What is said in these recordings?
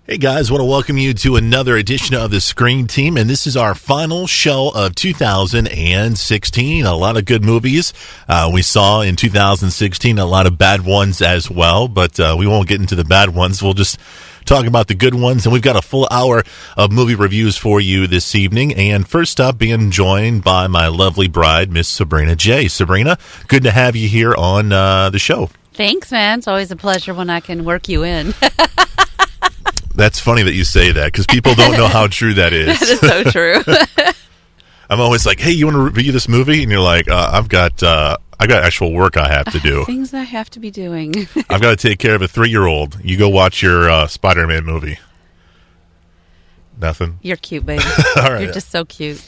Hey guys, want to welcome you to another edition of the Screen Team, and this is our final show of 2016. A lot of good movies we saw in 2016, a lot of bad ones as well, but we won't get into the bad ones. We'll just talk about the good ones, and we've got a full hour of movie reviews for you this evening. And first up, being joined by my lovely bride, Miss Sabrina J. Sabrina, good to have you here on the show. Thanks, man. It's always a pleasure when I can work you in. That's funny that you say that because people don't know how true that is. That is so true. I'm always like, hey, you want to review this movie? And you're like, I got actual work I have to do. Things I have to be doing. I've got to take care of a 3-year-old. You go watch your Spider-Man movie. Nothing? You're cute, baby. All right. You're just so cute.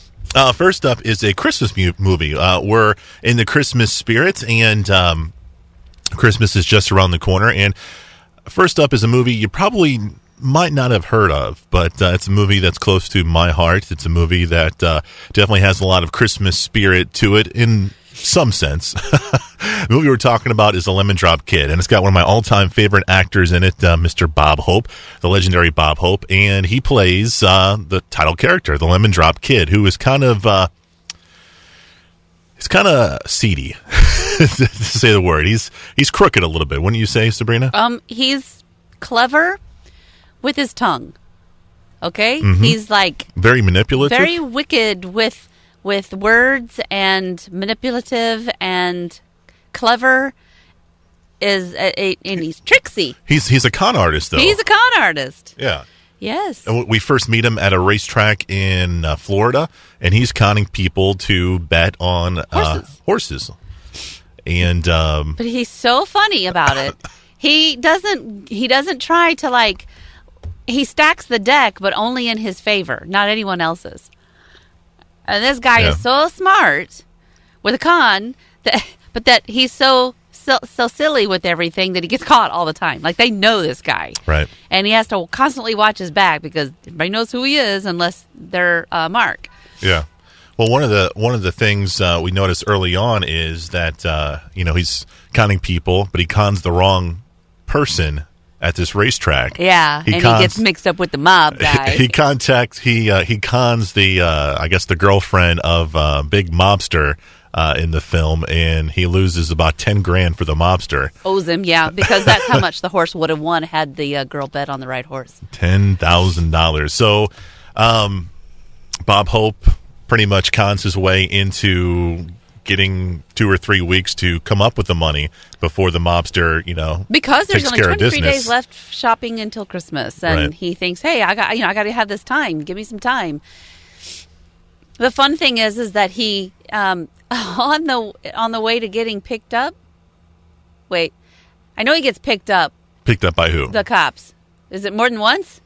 First up is a Christmas movie. We're in the Christmas spirit, and Christmas is just around the corner. And first up is a movie you probably might not have heard of, but it's a movie that's close to my heart. It's a movie that definitely has a lot of Christmas spirit to it in some sense. The movie we're talking about is The Lemon Drop Kid, and it's got one of my all-time favorite actors in it, Mr. Bob Hope, the legendary Bob Hope, and he plays the title character, the Lemon Drop Kid, who is kind of seedy, to say the word. He's crooked a little bit, wouldn't you say, Sabrina? He's clever with his tongue. Okay? Mm-hmm. He's like very manipulative. Very wicked with words, and manipulative and clever and he's tricksy. He's a con artist, though. He's a con artist. Yeah. Yes. And we first meet him at a racetrack in Florida, and he's conning people to bet on horses. And but he's so funny about it. He doesn't try to he stacks the deck, but only in his favor, not anyone else's. And this guy is so smart with a con but that he's so silly with everything that he gets caught all the time. Like, they know this guy. Right. And he has to constantly watch his back because everybody knows who he is unless they're Mark. Yeah. Well, one of the things we noticed early on is that he's conning people, but he cons the wrong person at this racetrack. Yeah, he gets mixed up with the mob guy. He cons the I guess the girlfriend of big mobster in the film, and he loses about $10,000 for the mobster. Owes him, yeah, because that's how much the horse would have won had the girl bet on the right horse. $10,000. So, Bob Hope pretty much cons his way into getting 2 or 3 weeks to come up with the money before the mobster, because there's only 23 days business. left shopping until Christmas, and right. He thinks, hey, I got to have this time. Give me some time. The fun thing is that he on the way to getting picked up. Wait, I know he gets picked up. Picked up by who? The cops. Is it more than once?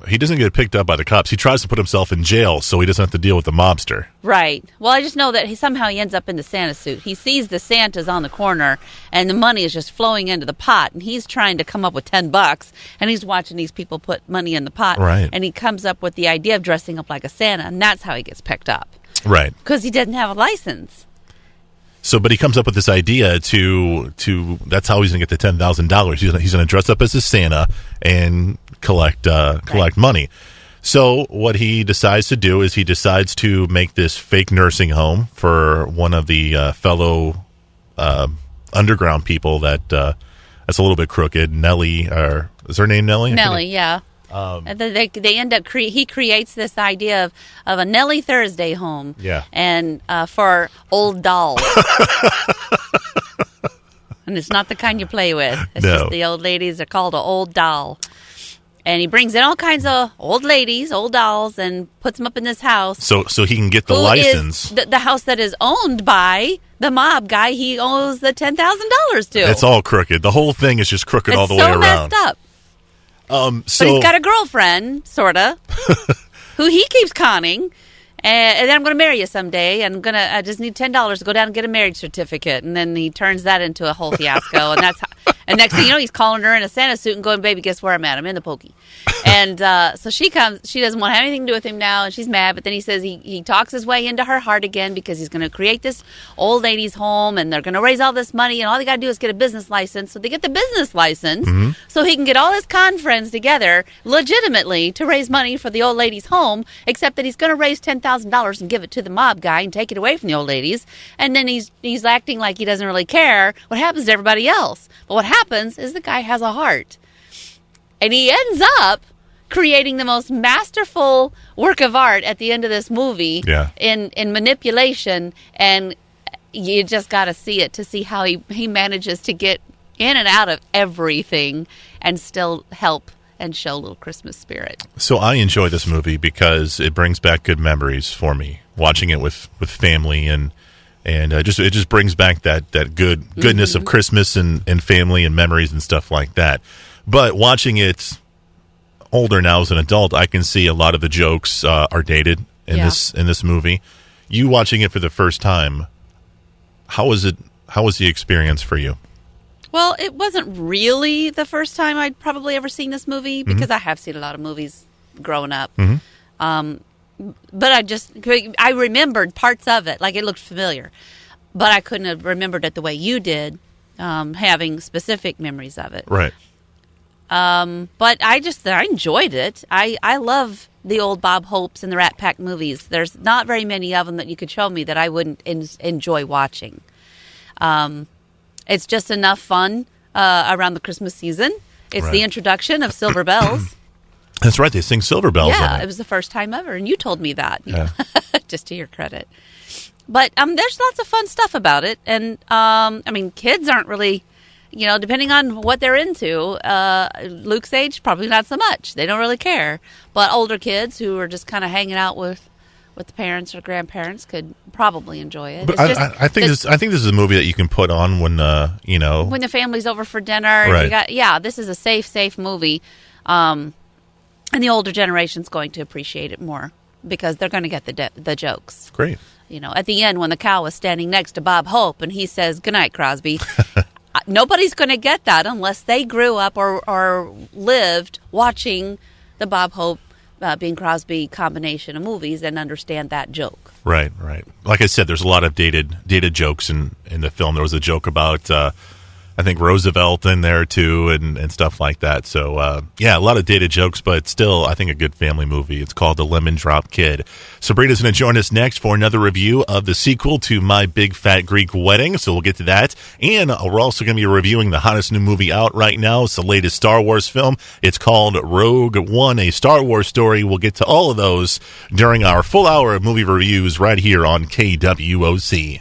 He doesn't get picked up by the cops. He tries to put himself in jail so he doesn't have to deal with the mobster. Right. Well, I just know that he ends up in the Santa suit. He sees the Santas on the corner, and the money is just flowing into the pot, and he's trying to come up with $10, and he's watching these people put money in the pot. Right. And he comes up with the idea of dressing up like a Santa, and that's how he gets picked up. Right. Because he doesn't have a license. So, but he comes up with this idea to that's how he's going to get the $10,000. He's going to dress up as a Santa and collect money. So what he decides to do is he decides to make this fake nursing home for one of the fellow underground people that's a little bit crooked. Nellie, or is her name Nellie? Nellie, yeah. And they end up he creates this idea of a Nellie Thursday home. Yeah. And for old dolls. And it's not the kind you play with. It's just the old ladies are called an old doll. And he brings in all kinds of old ladies, old dolls, and puts them up in this house. So he can get the license. The house that is owned by the mob guy he owes the $10,000 to. It's all crooked. The whole thing is just crooked all the way around. It's so messed up. But he's got a girlfriend, sort of, who he keeps conning. And then I'm going to marry you someday. And I just need $10 to go down and get a marriage certificate. And then he turns that into a whole fiasco. And And next thing you know, he's calling her in a Santa suit and going, baby, guess where I'm at? I'm in the pokey. And so she comes. She doesn't want to have anything to do with him now, and she's mad. But then he says he talks his way into her heart again because he's going to create this old lady's home, and they're going to raise all this money, and all they got to do is get a business license. So they get the business license so he can get all his con friends together legitimately to raise money for the old lady's home, except that he's going to raise $10,000 and give it to the mob guy and take it away from the old ladies. And then he's acting like he doesn't really care what happens to everybody else. But what happens is the guy has a heart. And he ends up creating the most masterful work of art at the end of this movie in manipulation. And you just got to see it to see how he manages to get in and out of everything and still help and show a little Christmas spirit. So I enjoy this movie because it brings back good memories for me, watching it with family and it just brings back that goodness of Christmas and family and memories and stuff like that. But watching it older now as an adult, I can see a lot of the jokes are dated in this movie. You watching it for the first time, how was the experience for you? Well, it wasn't really the first time I'd probably ever seen this movie because I have seen a lot of movies growing up. But I remembered parts of it, like it looked familiar, but I couldn't have remembered it the way you did, having specific memories of it. Right. But I enjoyed it. I love the old Bob Hopes and the Rat Pack movies. There's not very many of them that you could show me that I wouldn't enjoy watching. It's just enough fun around the Christmas season. It's the introduction of Silver Bells. That's right. They sing Silver Bells. Yeah, it was the first time ever, and you told me that. Yeah. Just to your credit. But there's lots of fun stuff about it, and kids aren't really, depending on what they're into. Luke's age, probably not so much. They don't really care. But older kids who are just kind of hanging out with the parents or grandparents could probably enjoy it. But I think this is a movie that you can put on when when the family's over for dinner. Right. This is a safe movie. And the older generation's going to appreciate it more because they're going to get the jokes. Great. At the end when the cow is standing next to Bob Hope and he says, "Good night, Crosby." Nobody's going to get that unless they grew up or lived watching the Bob Hope, Bing Crosby combination of movies and understand that joke. Right. Like I said, there's a lot of dated jokes in the film. There was a joke about I think Roosevelt in there too, and stuff like that. So a lot of dated jokes, but still, I think a good family movie. It's called The Lemon Drop Kid. Sabrina's going to join us next for another review of the sequel to My Big Fat Greek Wedding. So we'll get to that, and we're also going to be reviewing the hottest new movie out right now. It's the latest Star Wars film. It's called Rogue One, a Star Wars story. We'll get to all of those during our full hour of movie reviews right here on KWOC.